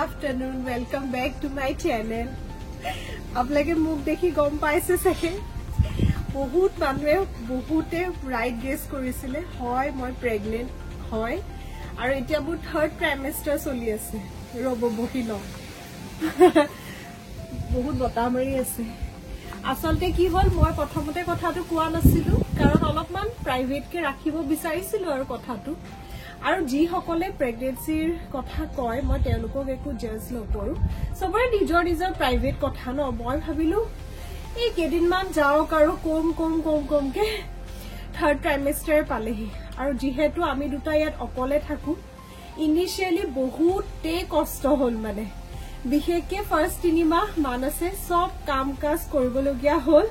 afternoon. Welcome back to my channel. আপোনালোকে মুখ দেখি গম পাইছে সকে বহুত মানুহে বহুতে রাইট গেস কৰিছিলে হয় মই প্ৰেগনেন্ট হয় আৰু এতিয়া মোৰ থাৰ্ড ট্ৰাইমেষ্টাৰ চলি আছে ৰব বহিল বহুত বতা মাৰি আছে আসলতে কি হল মই প্ৰথমতে কথাটো কোৱা নাছিলো কাৰণ অলপমান প্ৰাইভেট কে ৰাখিব বিচাৰিছিলো আৰু কথাটো আৰু যি সকলে প্ৰেগনেন্সিৰ কথা কয় মই তেওঁলোকক একো জাজ নকৰো সবৰে নিজৰ নিজৰ প্ৰাইভেট কথা ন মই ভাবিলো এই কেদিনমান যাওক আৰু কম কে থাৰ্ড ট্ৰাইমেষ্টাৰ পালেহি আৰু যিহেতু আমি দুটা ইয়াত অকলে থাকো ইনিশিয়ালি বহুতে কষ্ট হল মানে বিশেষকে ফাৰ্ষ্ট 3 মাহ মানছে সব কাম কাজ কৰিবলগীয়া হল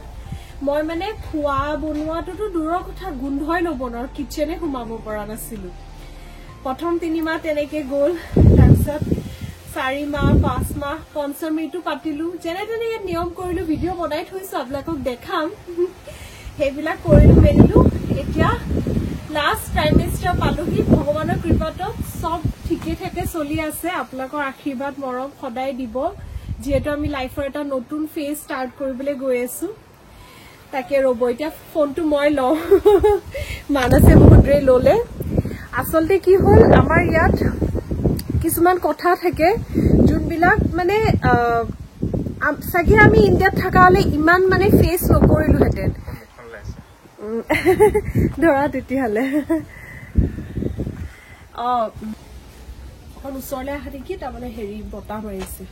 মই মানে খোৱা বনোৱাটো দূৰৰ কথা গোন্ধই নবনৰ কিচেনে সোমাব পৰা নাছিলো প্ৰথম 3 মাহ তেনেকে গল তাৰপিছত 4 মাহ 5 মাহ পঞ্চমীটো পাতিলো যেনে তেনে নিয়ম কৰিলো ভিডিও বনাই থৈছো আপোনালোকক দেখাম হেবিলা কৰিলো মেলিলো এতিয়া লাষ্ট ট্ৰাইমেষ্টাৰ পালোহি ভগৱানৰ কৃপাত সব ঠিকে থাকে চলি আছে আপোনালোকৰ আশীৰ্বাদ মৰম সদায় দিব যেহেতু আমি লাইফৰ এটা নতুন ফেজ ষ্টাৰ্ট কৰিবলৈ গৈ আছো তাকে ৰব এতিয়া ফোনটো মই লওঁ মানছে বহুতৰে ললে আসলতে কি হল আমাৰ ইয়াত কিছুমান কথা থাকে যোনবিলাক মানে সাকি আমি ইন্ডিয়াত থাকা হলে ইমান মানে ফেস নকৰিলো হেতেন ধৰা তেতিয়াহলে এখন ওচৰলৈ আহা দেখি তাৰমানে হেৰি বতা মাৰিছে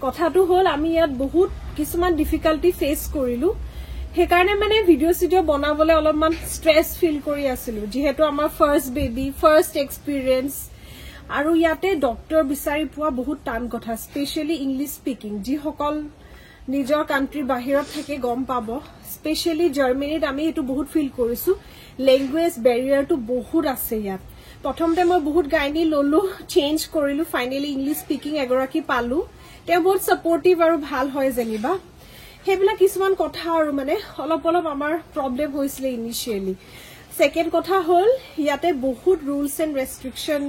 কথাটো হল আমি ইয়াত বহুত কিছুমান ডিফিকাল্টি ফেস কৰিলো সেইকাৰণে মানে ভিডিও সিডিও বনাবলৈ অলপমান স্ট্ৰেছ ফিল কৰি আছিলো যেহেতু আমাৰ ফাৰ্ষ্ট বেবি ফাৰ্ষ্ট এক্সপেৰিয়েন্স আৰু ইয়াতে ডক্টৰ বিচাৰি পোৱা বহুত টান কথা স্পেশালি ইংলিশ স্পিকিং যি সকল নিজৰ কান্ট্ৰি বাহিৰত থাকে গম পাব স্পেশালি জাৰ্মানীত আমি এটো বহুত ফিল কৰিছো ল্যাঙ্গুৱেজ ব্যাৰিয়াৰটো বহুত আছে ইয়াত প্ৰথমতে মই বহুত গাইনি ললো চেঞ্জ কৰিলো ফাইনালি ইংলিশ স্পিকিং এগৰাকী পালো তে বহুত সাপোৰ্টিভ আৰু ভাল হয় জেনিবা হেবলা কিছুমান কথা আৰু মানে অলপ আমাৰ প্ৰবলেম হৈছিল ইনিশিয়ালি সেকেন্ড কথা হল ইয়াতে বহুত ৰুলস এন্ড ৰেস্ট্ৰিকশন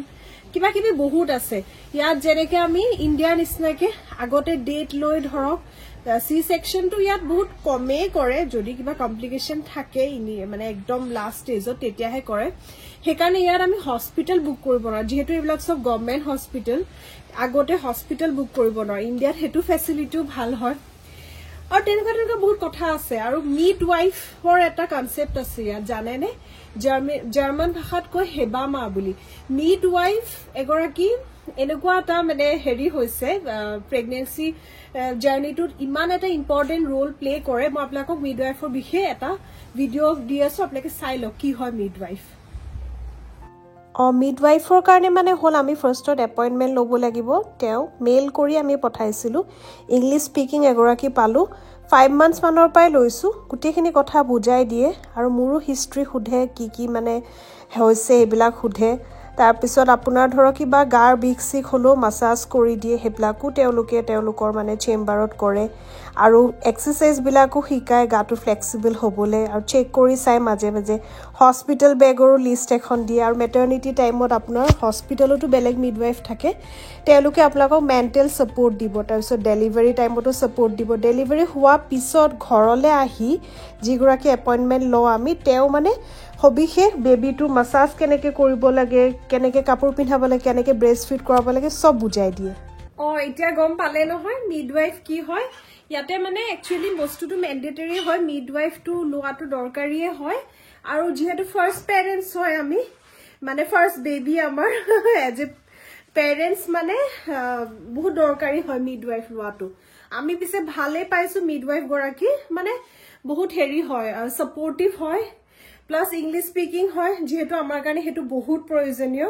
কিবা কিবি বহুত আছে ইয়াত যেনেকে আমি ইন্ডিয়াৰ নিচিনাকে আগতে ডেট লৈ ধৰক সি সেকশনটো ইয়াত বহুত কমে কৰে যদি কিবা কমপ্লিকেশন থাকে মানে একদম লাষ্ট স্টেজত তেতিয়াহে কৰে সেইকাৰণে ইয়াত আমি হস্পিটেল বুক কৰিব নোৱাৰো যেহেতু এইবিলাক সব গভৰ্নমেন্ট হস্পিটেল আগতে হস্পিটেল বুক কৰিব নোৱাৰো ইন্ডিয়াত হেতু ফেসিলিটিও ভাল হয় আৰু তেনেকুৱা বহুত কথা আছে আৰু মিডৱাইফৰ এটা কনসেপ্ট আছে ইয়াত জানে নে জাৰ্মান ভাষাত কয় হেবামা বুলি মিডৱাইফ এগৰাকী এনেকুৱা এটা মানে হেৰি হৈছে প্ৰেগনেন্সি জাৰ্নিটোত ইমান এটা ইম্পৰ্টেন্ট ৰোল প্লে কৰে মই আপোনালোকক মিডৱাইফৰ বিষয়ে এটা ভিডিও দি আছো আপোনালোকে চাই লওক কি হয় মিডৱাইফ মিডৱাইফৰ কাৰণে মানে হল আমি ফাৰ্ষ্টত এপইন্টমেন্ট লব লাগিব তেও মেইল কৰি আমি পঠাইছিলো ইংলিশ স্পিকিং এগৰাকী পালো 5 মান্থস মানৰ পাই লৈছো গুটেখিনি কথা বুজাই দিয়ে আৰু মোৰো হিষ্ট্ৰি খুধে কি মানে হৈছে এইবিলাক খুধে তাৰ পিছত আপোনাৰ ধৰক কিবা গাৰ বিক্সিক হলো মাসাজ কৰি দিয়ে হেবলাকো তেওঁলোকৰ মানে চেম্বাৰত কৰে আৰু এক্সাৰসাইজ বিলাকো শিকায় গাটো ফ্লেক্সিবল হ'বলে আৰু চেক কৰি চাই মাজে মাজে হস্পিটেল বেগৰো লিষ্ট এখন দিয়ে আৰু মেটাৰনিটি টাইমত আপোনাৰ হস্পিটেলতো বেলেগ মিডৱাইফ থাকে তেওঁলোকে আপোনাক মেন্টেল সাপোৰ্ট দিব তাৰ পিছত ডেলিভাৰী টাইমতো সাপোৰ্ট দিব ডেলিভাৰী হোৱা পিছত ঘৰলে আহি যিগৰাকী এপইন্টমেন্ট ল আমি তেও মানে হবিশেষ বেবিটো মাসাজ কেনেকে কৰিব লাগে কেনেকে কাপোৰ পিন্ধাব লাগে কেনেকে ব্ৰেষ্ট ফিড কৰাব লাগে সব বুজাই দিয়ে এতিয়া গম পালে নহয় মিডৱাইফ কি হয় ইয়াতে মানে একচুয়ালি বস্তুটো ম্যান্ডেটৰি হয় মিডৱাইফটো লোৱাটো দৰকাৰীয়ে হয় আৰু যেহেতু ফাৰ্ষ্ট পেৰেন্টস হয় আমি মানে ফাৰ্ষ্ট বেবি আমাৰ এজ এ পেৰেন্টস মানে বহুত দৰকাৰী হয় মিডৱাইফ লোৱাটো আমি পিছে ভালে পাইছো মিডৱাইফ গৰাকী মানে বহুত হেৰি হয় সাপোৰ্টিভ হয় প্লাস ইংলিশ স্পিকিং হয় যেহেতু আমাৰ কাৰণে হেতু বহুত প্ৰয়োজনীয়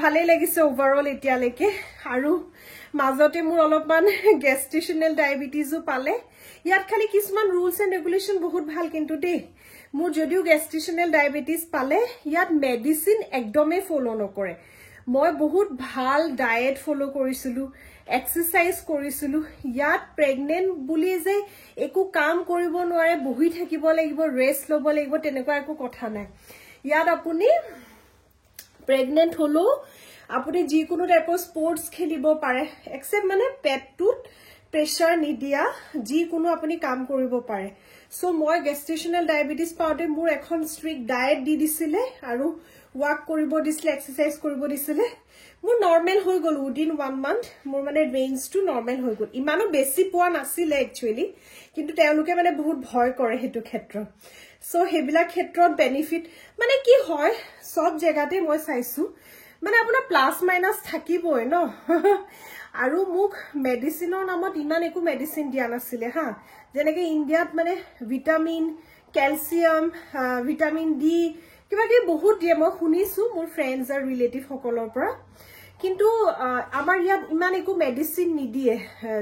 ভালে লাগিছে ওভাৰঅল এতিয়ালৈকে আৰু মাজতে মোৰ অলপমান গেষ্টিশনাল ডায়াবেটিসও পালে ইয়াত খালি কিছুমান ৰুলস এন্ড ৰেগুলেশন বহুত ভাল কিন্তু দেই মোৰ যদিও গেষ্টিশনাল ডায়াবেটিস পালে ইয়াত মেডিসিন একদমে ফলো নকৰে মই বহুত ভাল ডায়েট ফলো কৰিছিলো এক্সাৰসাইজ কৰিছিলো ইয়াত প্ৰেগনেন্ট বুলি যে একো কাম কৰিব নোৱাৰে বহি থাকিব লাগিব ৰেষ্ট ল'ব লাগিব তেনেকুৱা একো কথা নাই ইয়াত আপুনি প্ৰেগনেন্ট হলো আপুনি যিকোনো টাইপৰ স্পৰ্টছ খেলিব পাৰে এক্সেপ্ট মানে পেটটোত প্ৰেছাৰ নিদিয়া যিকোনো আপুনি কাম কৰিব পাৰে সো মই গেষ্টেশনাল ডায়াবেটিস পাওঁতে মোৰ এখন ষ্ট্ৰিক্ট ডায়েট দি দিছিলে আৰু ৱাক কৰিব দিছিলে এক্সাৰসাইজ কৰিব দিছিলে মোৰ নৰ্মেল হৈ গল উইদিন 1 মান্থ মোৰ মানে ৰেঞ্জটো নৰ্মেল হৈ গল ইমানো বেছি পোৱা নাছিলে একচুয়ালি কিন্তু তেওঁলোকে মানে বহুত ভয় কৰে হেতু ক্ষেত্ৰত সো হেবিলাক ক্ষেত্ৰত বেনিফিট মানে কি হয় সব জায়গাতে মই চাইছো মানে আপোনাৰ প্লাস মাইনাস থাকিবই ন আৰু মুখ মেডিসিনৰ নামত ইমান একো মেডিসিন দিয়া নাছিলে হা যেনেকে ইন্ডিয়াত মানে ভিটামিন ক্যালসিয়াম ভিটামিন ডি কিবা কি বহুত দিয়ে মই শুনিছো মোৰ ফ্ৰেন্ডছ আৰু ৰিলেটিভ সকলৰ পৰা কিন্তু আমাৰ ইয়াত ইমান একো মেডিসিন নিদিয়ে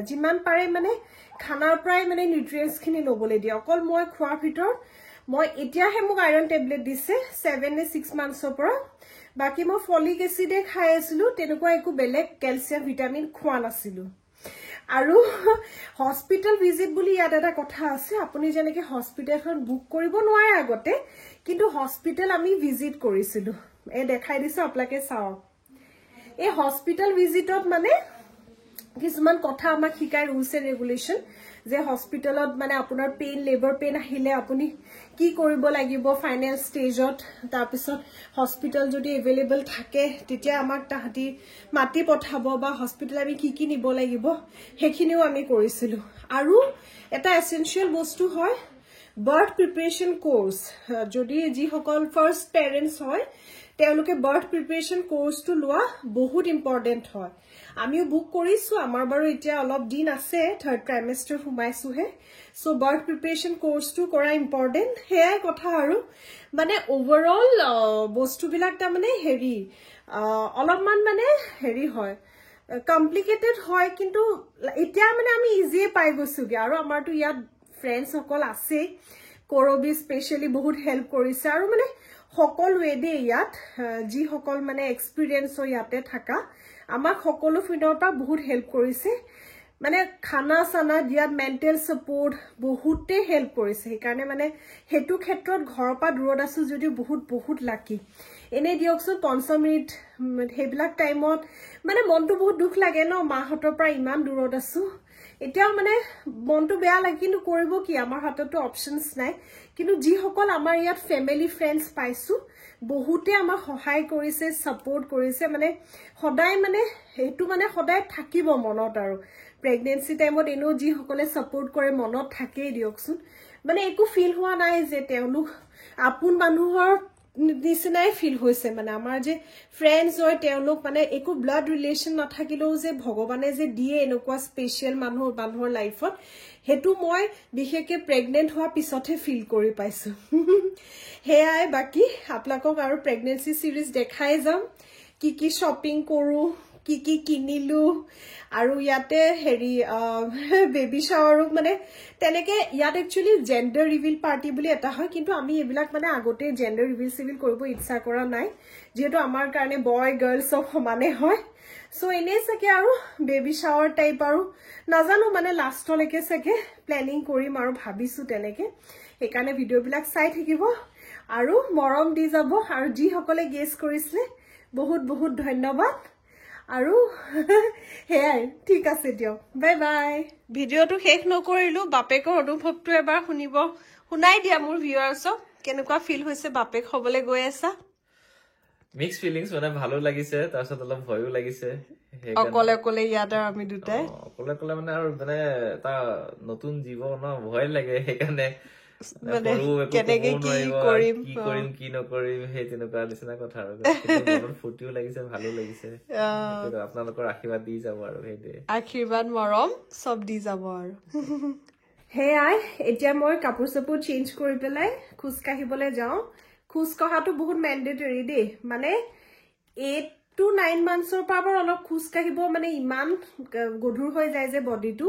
যিমান পাৰে মানে খানাৰ পৰাই মানে নিউট্ৰিয়েন্টছ খিনি লবলৈ দিয়ে অকল মই খোৱাৰ ভিতৰত মই এতিয়াহে মোক আইৰন টেবলেট দিছে 7 নে 6 মান্থছৰ পৰা বাকি মই ফলিক এসিডে খাই আছিলো তেনেকুৱা একো বেলেগ ক্যালসিয়াম ভিটামিন খোৱা নাছিলো আৰু হস্পিটেল ভিজিট বুলি ইয়াত এটা কথা আছে আপুনি যেনেকে হস্পিটেলখন বুক কৰিব নোৱাৰে আগতে কিন্তু হস্পিটেল আমি ভিজিট কৰিছিলো এই দেখাই দিছো আপোনাকে চাও এই হস্পিটেল ভিজিটত মানে কিছুমান কথা আমাক শিকাই ৰুলছ এণ্ড ৰেগুলেশন যে হস্পিটেলত মানে আপোনাৰ পেইন লেবৰ পেইন আহিলে আপুনি কি কৰিব লাগিব ফাইনেল ষ্টেজত তাৰ পিছত হস্পিটেল যদি এভেইলেবল থাকে তেতিয়া আমাক তাহাঁতি মাটি পঠাব বা হস্পিটেল আমি কি নিব লাগিব হেখিনিও আমি কৰিছিলো আৰু এটা এসেনশিয়াল বস্তু হয় বাৰ্থ প্ৰিপাৰেচন কোৰ্স যদি যি সকল ফাৰ্স্ট পেৰেন্টস হয় তেওঁলোকে বাৰ্থ প্ৰিপাৰেচন কোৰ্সটো লোৱা বহুত ইম্পৰ্টেন্ট হয় আমিও বুক কৰিছো আমাৰ বাৰু এতিয়া অলপ দিন আছে থাৰ্ড ট্ৰাইমেষ্টাৰ সোমাইছো হে সো বাৰ্থ প্ৰিপাৰেচন কোৰ্সটো কৰা ইম্পৰ্টেন্ট হেয়াই কথা আৰু মানে ওভাৰঅল বস্তুবিলাক তা মানে হেৰি অলপমান মানে হেৰি হয় কমপ্লিকেটেড হয় কিন্তু এতিয়া মানে আমি ইজিয়ে পাই গৈছোগে আৰু আমাৰটো ইয়াত ফ্ৰেন্ডছ সকল আছে কৰবি স্পেশালি বহুত হেল্প কৰিছে আৰু মানে সকলোৱে দে ইয়াত যি সকল মানে এক্সপেৰিয়েন্স ইয়াতে থাকা আমাক সকলো ফিনৰ পৰা বহুত হেল্প কৰিছে মানে খানা সানা দিয়াত মেন্টেল সাপোৰ্ট বহুতে হেল্প কৰিছে সেইকাৰণে মানে হেতু ক্ষেত্ৰত ঘৰৰ পৰা দূৰত আছো যদি বহুত লাকি এনে দিয়কচোন 5 মিনিট হেবিলাক টাইমত মানে মনটো বহুত দুখ লাগে ন মাহতৰ পৰা ইমান দূৰত আছো এতিয়াও মানে মনটো বেয়া লাগে কিন্তু কৰিব কি আমাৰ হাততো অপচনছ নাই কিন্তু যি সকল আমাৰ ইয়াত ফ্যামিলি ফ্ৰেন্ডছ পাইছো বহুতে আমাক সহায় কৰিছে সাপোৰ্ট কৰিছে মানে সদায় মানে হেতু মানে সদায় থাকিব মনত আৰু প্ৰেগনেন্সি টাইমত এনো যি সকলে সাপোৰ্ট কৰে মনত থাকেই দিয়কচোন মানে একো ফিল হোৱা নাই যে তেওঁলোক আপোন মানুহৰ নিচিনাই ফিল হৈছে মানে আমাৰ যে ফ্ৰেন্ডছ হয় তেওঁলোক মানে একো ব্লাড ৰিলেশন নাথাকিলেও যে ভগৱানে যে দিয়ে এনেকুৱা স্পেশাল মানুহৰ লাইফত হেতু মই বিশেষকে প্ৰেগনেন্ট হোৱা পিছতহে ফিল কৰি পাইছো হেয়াই বাকি আপোনালোকক আৰু প্ৰেগনেন্সি সিৰিজ দেখাই যাম কি শপিং কৰো কি কিনিলো আৰু ইয়াতে হেৰি বেবি শাৱাৰো মানে তেনেকে ইয়াত একচুয়ালি জেন্ডাৰ ৰিভিল পাৰ্টি বুলি এটা হয় কিন্তু আমি এবিলাক মানে আগতে জেন্ডাৰ ৰিভিল সিভিল কৰিব ইচ্ছা কৰা নাই যেহেতু আমাৰ কাৰণে বয় গাৰ্ল সব সমানে হয় সো এনে সকে আৰু বেবি শাৱাৰ টাইপ আৰু নাজানো মানে লাষ্টলৈকে সকে প্ল্যানিং কৰিম আৰু ভাবিছো তেনেকে সেইকাৰণে ভিডিও বিলাক চাই থাকিব আৰু মৰম দি যাব আৰু যি সকলে গেছ কৰিছিলে বহুত ধন্যবাদ আৰু হেয়াই ঠিক আছে দিয়ক বাই বাই ভিডিওটো শেষ নকৰিলো বাপেকৰ অনুভৱটো এবাৰ শুনিব শুনাই দিয়া মোৰ ভিউয়াৰ্ছক কেনেকুৱা ফিল হৈছে বাপেক হবলে গৈ আছা মিক্স ফিলিংস মানে ভালো লাগিছে তাৰছত অলপ ভয়ও লাগিছে অকলে ইয়াত আমি দুটাই অকলে মানে আৰু মানে এটা নতুন জীৱ ন ভয় লাগে সেইকাৰণে মানে কেনেকে কি কৰিম কি নকৰিম সেই তেনেকুৱা নিচিনা কথা আৰু বহুত ফুটিও লাগিছে ভালো লাগিছে আপোনালোকৰ আশীৰ্বাদ দি যাব আৰু সেইটোৱে আশীৰ্বাদ মৰম সব দি যাব আৰু হেয়াই এতিয়া মই কাপোৰ চাপোৰ চেঞ্জ কৰি পেলাই খুজ কাহিবলৈ যাওঁ খুজ কহাটো বহুত ম্যান্ডেটৰি দে মানে 8 to 9 মান্থছৰ পৰা অলপ খুজ কাহিব মানে ইমান গধুৰ হৈ যায় যে বডিটো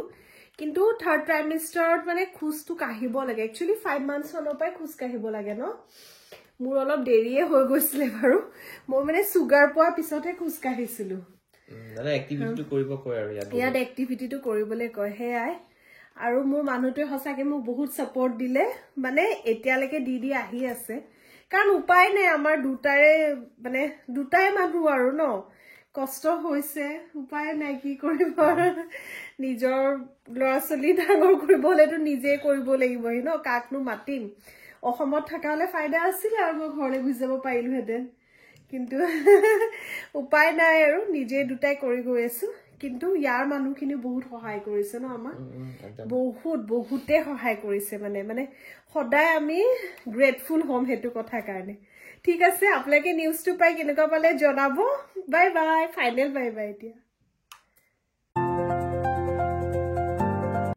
কিন্তু থাৰ্ড ট্ৰাইমেষ্টাৰত মানে খুজটো কাহিব লাগে একচুয়ালি 5 মান্থছৰ পৰাই খুজ কাহিব লাগে ন মোৰ অলপ দেৰিয়ে হৈ গৈছিলে বাৰু মই মানে সুগাৰ পোৱাৰ পিছতহে খুজ কাহিছিলো মানে এক্টিভিটিটো কৰিব কয় আৰু ইয়াত এক্টিভিটিটো কৰিবলৈ কয় হেয়াই আৰু মোৰ মানুহটোৱে হসাকে মোক বহুত সাপোৰ্ট দিলে মানে এতিয়ালৈকে দি আহি আছে কাৰণ উপায় নাই আমাৰ দুটাৰে মানুহ আৰু ন কষ্ট হৈছে উপায় নাই কি কৰিব নিজৰ ল'ৰা ছোৱালী ডাঙৰ কৰিবলেতো নিজে কৰিব লাগিবই ন কাকনো মাতিম অসমত থকা হলে ফাইদা আছিল আৰু মই ঘৰলৈ গুচি যাব পাৰিলোহেঁতেন কিন্তু উপায় নাই আৰু নিজে দুটাই কৰি গৈ আছো কিন্তু ইয়াৰ মানুহখিনি বহুত সহায় কৰিছে ন আমাক বহুতে সহায় কৰিছে মানে সদায় আমি গ্ৰেটফুল হ'ম হেতু কথা কাৰণে ঠিক আছে আপোনালোকে নিউজটো পাই কেনেকুৱা পালে জনাব bye bye final bye bye এতিয়া